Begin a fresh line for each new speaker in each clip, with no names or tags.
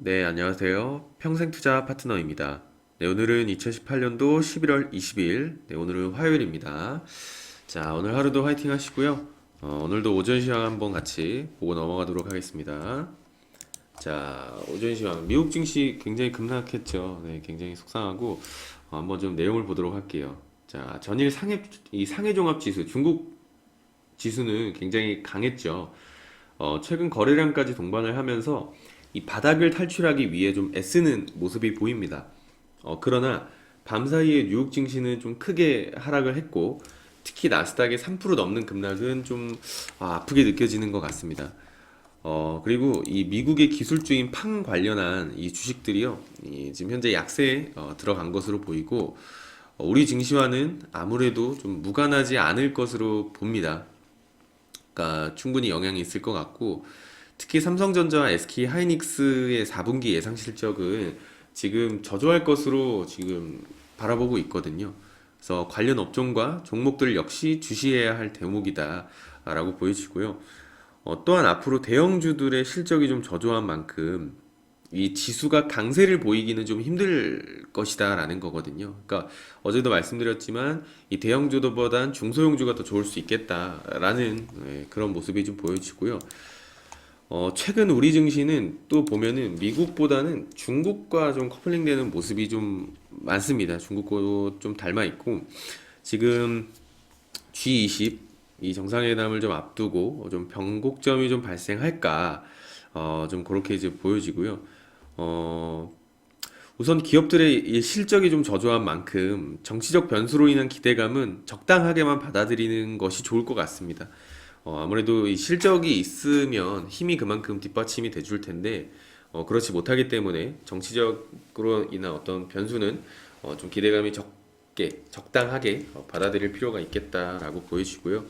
네, 안녕하세요. 평생투자 파트너입니다. 네, 오늘은 2018년도 11월 20일, 네, 오늘은 화요일입니다. 자, 오늘 하루도 화이팅 하시고요. 오늘도 오전 시황 한번 같이 보고 넘어가도록 하겠습니다. 자, 오전 시황. 미국 증시 굉장히 급락했죠. 네, 굉장히 속상하고, 한번 좀 내용을 보도록 할게요. 자, 전일 상해 종합 지수, 중국 지수는 굉장히 강했죠. 최근 거래량까지 동반을 하면서 이 바닥을 탈출하기 위해 좀 애쓰는 모습이 보입니다. 그러나 밤사이에 뉴욕 증시는 좀 크게 하락을 했고, 특히 나스닥의 3% 넘는 급락은 좀 아프게 느껴지는 것 같습니다. 그리고 이 미국의 기술주인 팡 관련한 이 주식들이요, 지금 현재 약세에 들어간 것으로 보이고, 우리 증시와는 아무래도 좀 무관하지 않을 것으로 봅니다. 그러니까 충분히 영향이 있을 것 같고, 특히 삼성전자와 SK 하이닉스의 4분기 예상 실적은 지금 저조할 것으로 지금 바라보고 있거든요. 그래서 관련 업종과 종목들 역시 주시해야 할 대목이다라고 보여지고요. 또한 앞으로 대형주들의 실적이 좀 저조한 만큼 이 지수가 강세를 보이기는 좀 힘들 것이다라는 거거든요. 그러니까 어제도 말씀드렸지만 이 대형주도보단 중소형주가 더 좋을 수 있겠다라는 그런 모습이 좀 보여지고요. 최근 우리 증시는 또 보면은 미국보다는 중국과 좀 커플링되는 모습이 좀 많습니다. 중국과도 좀 닮아 있고 지금 G20 이 정상회담을 좀 앞두고 좀 변곡점이 좀 발생할까 좀 그렇게 이제 보여지고요. 어, 우선 기업들의 이 실적이 좀 저조한 만큼 정치적 변수로 인한 기대감은 적당하게만 받아들이는 것이 좋을 것 같습니다. 아무래도 이 실적이 있으면 힘이 그만큼 뒷받침이 돼줄 텐데, 그렇지 못하기 때문에 정치적으로 인한 어떤 변수는 좀 기대감이 적게, 적당하게 받아들일 필요가 있겠다라고 보여지고요.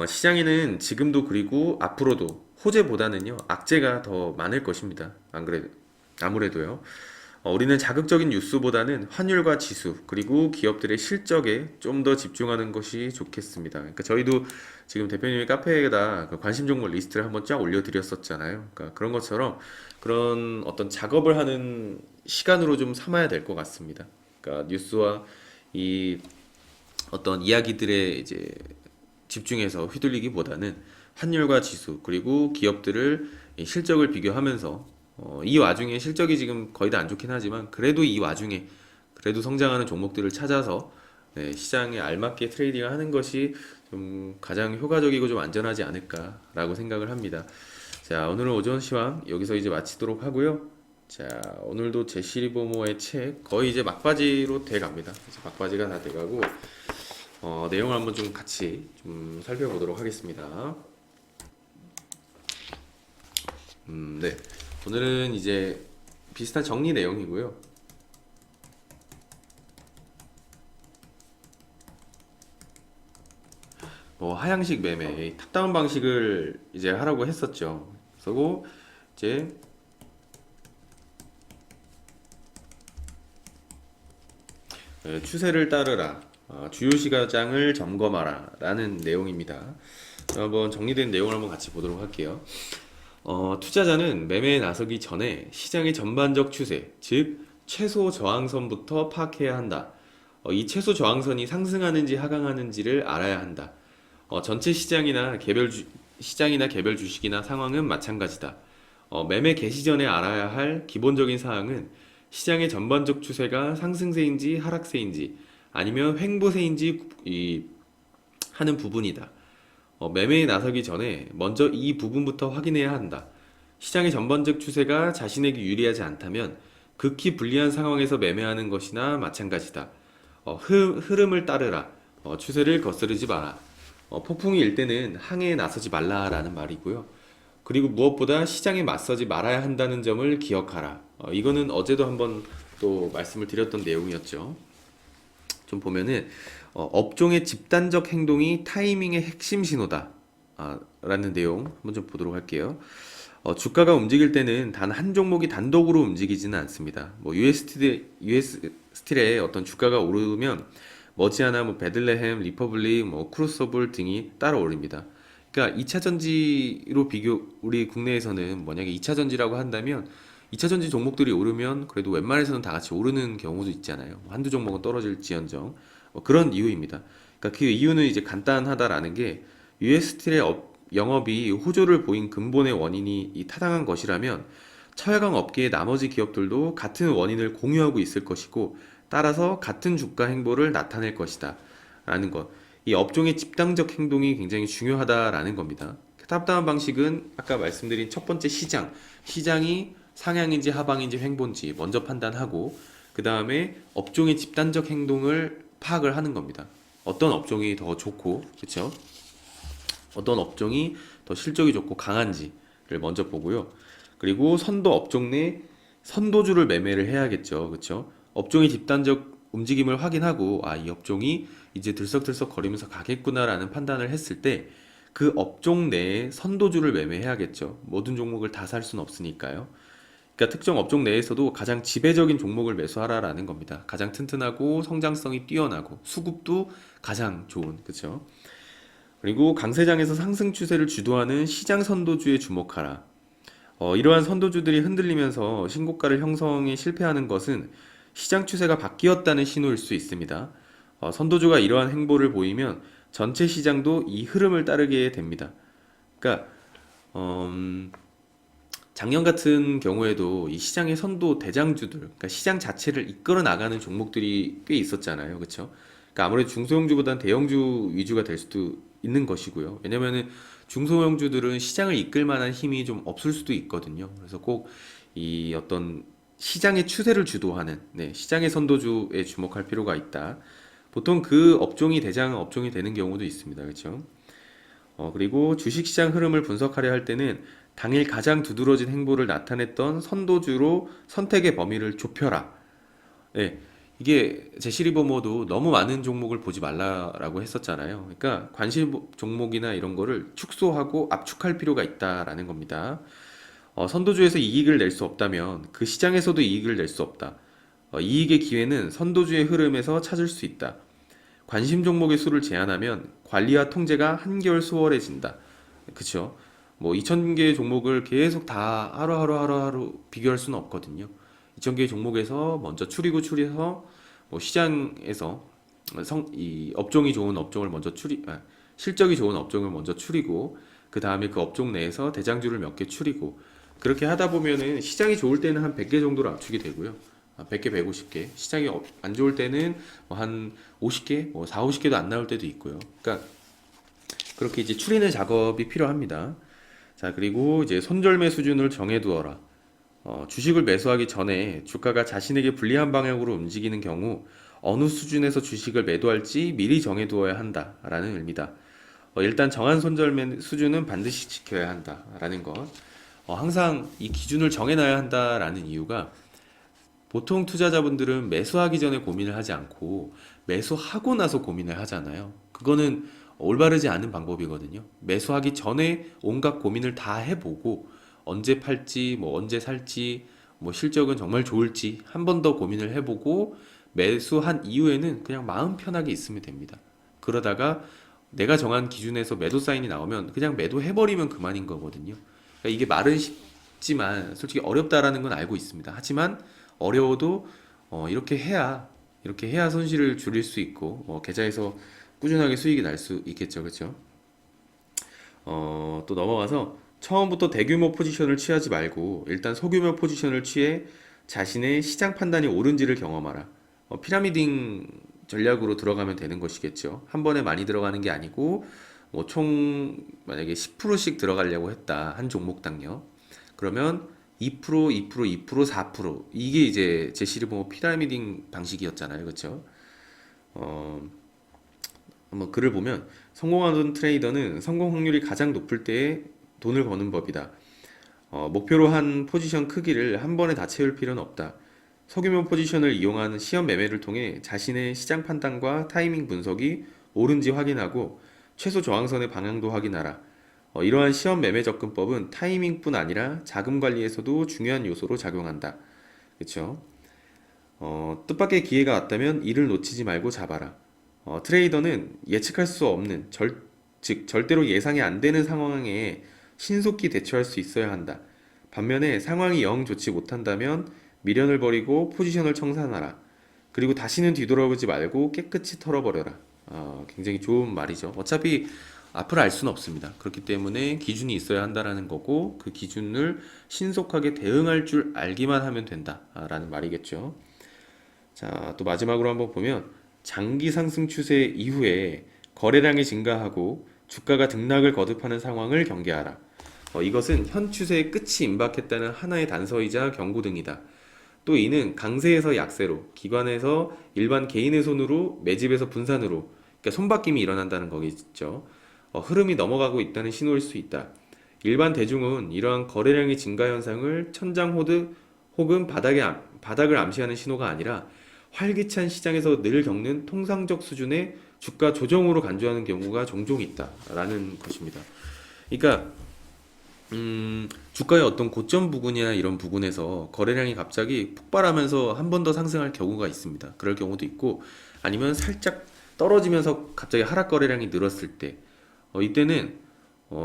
시장에는 지금도 그리고 앞으로도 호재보다는요, 악재가 더 많을 것입니다. 안 그래도, 아무래도요. 우리는 자극적인 뉴스보다는 환율과 지수, 그리고 기업들의 실적에 좀 더 집중하는 것이 좋겠습니다. 그러니까 저희도 지금 대표님의 카페에다 그 관심 종목 리스트를 한번 쫙 올려드렸었잖아요. 그러니까 그런 것처럼 그런 어떤 작업을 하는 시간으로 좀 삼아야 될 것 같습니다. 그러니까 뉴스와 이 어떤 이야기들에 이제 집중해서 휘둘리기보다는 환율과 지수 그리고 기업들을 이 실적을 비교하면서 이 와중에 실적이 지금 거의 다 안 좋긴 하지만 그래도 이 와중에 그래도 성장하는 종목들을 찾아서 시장에 알맞게 트레이딩을 하는 것이 좀 가장 효과적이고 좀 안전하지 않을까라고 생각을 합니다. 자, 오늘은 오전 시황 여기서 이제 마치도록 하고요. 자, 오늘도 제시 리버모어의 책 거의 이제 막바지로 돼 갑니다. 이제 막바지가 다 돼가고 내용을 한번 좀 같이 좀 살펴보도록 하겠습니다. 네. 오늘은 이제 비슷한 정리 내용이고요. 뭐 하향식 매매, 탑다운 방식을 이제 하라고 했었죠. 그리고 이제 추세를 따르라, 주요 시가장을 점검하라 라는 내용입니다. 한번 정리된 내용을 한번 같이 보도록 할게요. 투자자는 매매에 나서기 전에 시장의 전반적 추세, 즉 최소 저항선부터 파악해야 한다. 이 최소 저항선이 상승하는지 하강하는지를 알아야 한다. 전체 시장이나 개별 주식이나 상황은 마찬가지다. 매매 개시 전에 알아야 할 기본적인 사항은 시장의 전반적 추세가 상승세인지 하락세인지 아니면 횡보세인지 하는 부분이다. 매매에 나서기 전에 먼저 이 부분부터 확인해야 한다. 시장의 전반적 추세가 자신에게 유리하지 않다면 극히 불리한 상황에서 매매하는 것이나 마찬가지다. 흐름을 따르라. 추세를 거스르지 마라. 폭풍이 일 때는 항해에 나서지 말라라는 말이고요. 그리고 무엇보다 시장에 맞서지 말아야 한다는 점을 기억하라. 이거는 어제도 한번 또 말씀을 드렸던 내용이었죠. 좀 보면은 업종의 집단적 행동이 타이밍의 핵심 신호다. 라는 내용 한번 좀 보도록 할게요. 주가가 움직일 때는 단 한 종목이 단독으로 움직이지는 않습니다. 뭐 US 스틸의 어떤 주가가 오르면 머지않아 뭐 베들레헴, 리퍼블릭, 뭐 크루소블 등이 따라 오릅니다. 그러니까 2차 전지로 비교 우리 국내에서는 만약에 2차 전지라고 한다면 2차 전지 종목들이 오르면 그래도 웬만해서는 다 같이 오르는 경우도 있잖아요. 한두 종목은 떨어질지언정. 그런 이유입니다. 그러니까 그 이유는 이제 간단하다라는 게 US스틸의 영업이 호조를 보인 근본의 원인이 이 타당한 것이라면 차회강 업계의 나머지 기업들도 같은 원인을 공유하고 있을 것이고 따라서 같은 주가 행보를 나타낼 것이다 라는 것. 이 업종의 집단적 행동이 굉장히 중요하다라는 겁니다. 탑다운 방식은 아까 말씀드린 첫 번째 시장이 상향인지 하방인지 횡보인지 먼저 판단하고 그 다음에 업종의 집단적 행동을 파악을 하는 겁니다. 어떤 업종이 더 좋고, 그렇죠? 어떤 업종이 더 실적이 좋고 강한지를 먼저 보고요. 그리고 선도 업종 내 선도주를 매매를 해야겠죠. 그렇죠? 업종의 집단적 움직임을 확인하고 이 업종이 이제 들썩들썩 거리면서 가겠구나라는 판단을 했을 때 그 업종 내에 선도주를 매매해야겠죠. 모든 종목을 다 살 수는 없으니까요. 그러니까 특정 업종 내에서도 가장 지배적인 종목을 매수하라라는 겁니다. 가장 튼튼하고 성장성이 뛰어나고 수급도 가장 좋은, 그렇죠? 그리고 강세장에서 상승 추세를 주도하는 시장 선도주에 주목하라. 이러한 선도주들이 흔들리면서 신고가를 형성에 실패하는 것은 시장 추세가 바뀌었다는 신호일 수 있습니다. 선도주가 이러한 행보를 보이면 전체 시장도 이 흐름을 따르게 됩니다. 그러니까 작년 같은 경우에도 이 시장의 선도 대장주들, 그러니까 시장 자체를 이끌어 나가는 종목들이 꽤 있었잖아요, 그렇죠? 그러니까 아무래도 중소형주보다는 대형주 위주가 될 수도 있는 것이고요. 왜냐면은 중소형주들은 시장을 이끌 만한 힘이 좀 없을 수도 있거든요. 그래서 꼭 이 어떤 시장의 추세를 주도하는, 시장의 선도주에 주목할 필요가 있다. 보통 그 업종이 대장 업종이 되는 경우도 있습니다, 그렇죠? 그리고 주식시장 흐름을 분석하려 할 때는 당일 가장 두드러진 행보를 나타냈던 선도주로 선택의 범위를 좁혀라. 예, 이게 제시리버머도 너무 많은 종목을 보지 말라라고 했었잖아요. 그러니까 관심 종목이나 이런 거를 축소하고 압축할 필요가 있다라는 겁니다. 선도주에서 이익을 낼 수 없다면 그 시장에서도 이익을 낼 수 없다. 이익의 기회는 선도주의 흐름에서 찾을 수 있다. 관심 종목의 수를 제한하면 관리와 통제가 한결 수월해진다. 그쵸? 뭐 2,000개의 종목을 계속 다 하루하루 비교할 수는 없거든요. 2,000개의 종목에서 먼저 추리해서 뭐 시장에서 이 업종이 좋은 업종을 먼저 실적이 좋은 업종을 먼저 추리고 그 다음에 그 업종 내에서 대장주를 몇 개 추리고 그렇게 하다 보면은 시장이 좋을 때는 한 100개 정도로 압축이 되고요. 100개, 150개. 시장이 안 좋을 때는 뭐한 50개, 뭐 4, 50개도 안 나올 때도 있고요. 그러니까 그렇게 이제 추리는 작업이 필요합니다. 자, 그리고 이제 손절매 수준을 정해두어라. 주식을 매수하기 전에 주가가 자신에게 불리한 방향으로 움직이는 경우 어느 수준에서 주식을 매도할지 미리 정해두어야 한다라는 의미다. 일단 정한 손절매 수준은 반드시 지켜야 한다라는 것. 항상 이 기준을 정해놔야 한다라는 이유가 보통 투자자분들은 매수하기 전에 고민을 하지 않고 매수하고 나서 고민을 하잖아요. 그거는 올바르지 않은 방법이거든요. 매수하기 전에 온갖 고민을 다 해보고 언제 팔지, 뭐 언제 살지, 뭐 실적은 정말 좋을지 한 번 더 고민을 해보고 매수한 이후에는 그냥 마음 편하게 있으면 됩니다. 그러다가 내가 정한 기준에서 매도 사인이 나오면 그냥 매도해버리면 그만인 거거든요. 그러니까 이게 말은 쉽지만 솔직히 어렵다라는 건 알고 있습니다. 하지만 어려워도 이렇게 해야 손실을 줄일 수 있고 계좌에서 꾸준하게 수익이 날 수 있겠죠, 그렇죠? 또 넘어가서 처음부터 대규모 포지션을 취하지 말고 일단 소규모 포지션을 취해 자신의 시장 판단이 옳은지를 경험하라. 피라미딩 전략으로 들어가면 되는 것이겠죠. 한 번에 많이 들어가는 게 아니고 뭐 총 만약에 10%씩 들어가려고 했다 한 종목당요. 그러면 2%, 2%, 2%, 4% 이게 이제 제시리버머 피라미딩 방식이었잖아요, 그렇죠? 한번 글을 보면 성공하던 트레이더는 성공 확률이 가장 높을 때에 돈을 버는 법이다. 목표로 한 포지션 크기를 한 번에 다 채울 필요는 없다. 소규모 포지션을 이용한 시험 매매를 통해 자신의 시장 판단과 타이밍 분석이 옳은지 확인하고 최소 저항선의 방향도 확인하라. 이러한 시험 매매 접근법은 타이밍뿐 아니라 자금 관리에서도 중요한 요소로 작용한다. 그렇죠? 뜻밖의 기회가 왔다면 이를 놓치지 말고 잡아라. 트레이더는 예측할 수 없는 즉 절대로 예상이 안 되는 상황에 신속히 대처할 수 있어야 한다. 반면에 상황이 영 좋지 못한다면 미련을 버리고 포지션을 청산하라. 그리고 다시는 뒤돌아보지 말고 깨끗이 털어버려라. 굉장히 좋은 말이죠. 어차피 앞을 알 수는 없습니다. 그렇기 때문에 기준이 있어야 한다라는 거고 그 기준을 신속하게 대응할 줄 알기만 하면 된다라는 말이겠죠. 자, 또 마지막으로 한번 보면 장기 상승 추세 이후에 거래량이 증가하고 주가가 등락을 거듭하는 상황을 경계하라. 이것은 현 추세의 끝이 임박했다는 하나의 단서이자 경고 등이다. 또 이는 강세에서 약세로, 기관에서 일반 개인의 손으로, 매집에서 분산으로, 그러니까 손바뀜이 일어난다는 거겠죠. 흐름이 넘어가고 있다는 신호일 수 있다. 일반 대중은 이러한 거래량의 증가 현상을 천장호드 혹은 바닥을 암시하는 신호가 아니라 활기찬 시장에서 늘 겪는 통상적 수준의 주가 조정으로 간주하는 경우가 종종 있다라는 것입니다. 그러니까 주가의 어떤 고점 부근이나 이런 부근에서 거래량이 갑자기 폭발하면서 한 번 더 상승할 경우가 있습니다. 그럴 경우도 있고 아니면 살짝 떨어지면서 갑자기 하락 거래량이 늘었을 때 이때는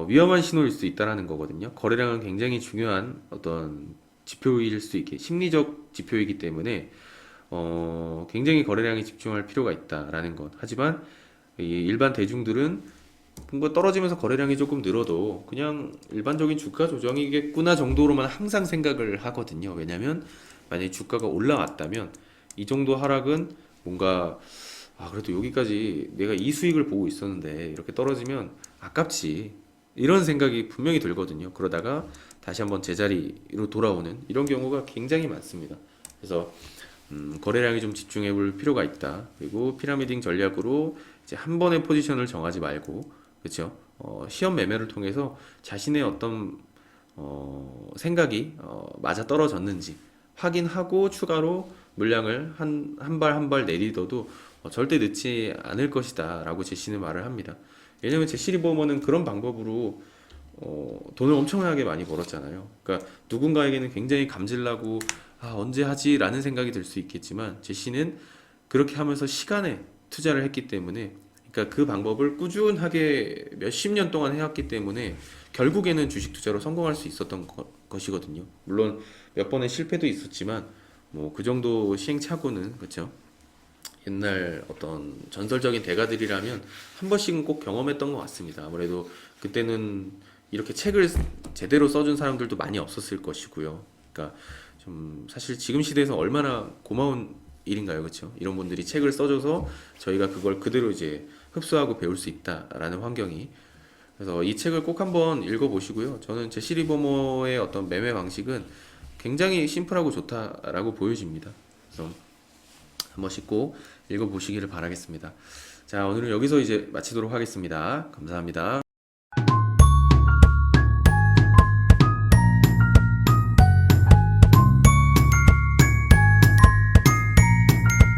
위험한 신호일 수 있다라는 거거든요. 거래량은 굉장히 중요한 어떤 지표일 수 있게 심리적 지표이기 때문에 굉장히 거래량에 집중할 필요가 있다라는 것. 하지만 이 일반 대중들은 뭔가 떨어지면서 거래량이 조금 늘어도 그냥 일반적인 주가 조정이겠구나 정도로만 항상 생각을 하거든요. 왜냐면 만약에 주가가 올라왔다면 이 정도 하락은 뭔가 그래도 여기까지 내가 이 수익을 보고 있었는데 이렇게 떨어지면 아깝지 이런 생각이 분명히 들거든요. 그러다가 다시 한번 제자리로 돌아오는 이런 경우가 굉장히 많습니다. 그래서 거래량에 좀 집중해 볼 필요가 있다. 그리고 피라미딩 전략으로 이제 한 번의 포지션을 정하지 말고, 그렇죠? 시험 매매를 통해서 자신의 어떤 생각이 맞아 떨어졌는지 확인하고 추가로 물량을 한 발 한 발 내리더라도 절대 늦지 않을 것이다라고 제시는 말을 합니다. 왜냐면 제 시리버머는 그런 방법으로 돈을 엄청나게 많이 벌었잖아요. 그러니까 누군가에게는 굉장히 감질나고 언제 하지라는 생각이 들 수 있겠지만 제시는 그렇게 하면서 시간에 투자를 했기 때문에 그러니까 그 방법을 꾸준하게 몇십 년 동안 해왔기 때문에 결국에는 주식 투자로 성공할 수 있었던 것이거든요. 물론 몇 번의 실패도 있었지만 뭐 그 정도 시행착오는 그렇죠. 옛날 어떤 전설적인 대가들이라면 한 번씩은 꼭 경험했던 것 같습니다. 아무래도 그때는 이렇게 책을 제대로 써준 사람들도 많이 없었을 것이고요. 그러니까 좀 사실 지금 시대에서 얼마나 고마운 일인가요, 그렇죠? 이런 분들이 책을 써줘서 저희가 그걸 그대로 이제 흡수하고 배울 수 있다라는 환경이. 그래서 이 책을 꼭 한번 읽어보시고요. 저는 제 시리버머의 어떤 매매 방식은 굉장히 심플하고 좋다라고 보여집니다. 그래서 한 번씩 꼭 읽어보시기를 바라겠습니다. 자, 오늘은 여기서 이제 마치도록 하겠습니다. 감사합니다.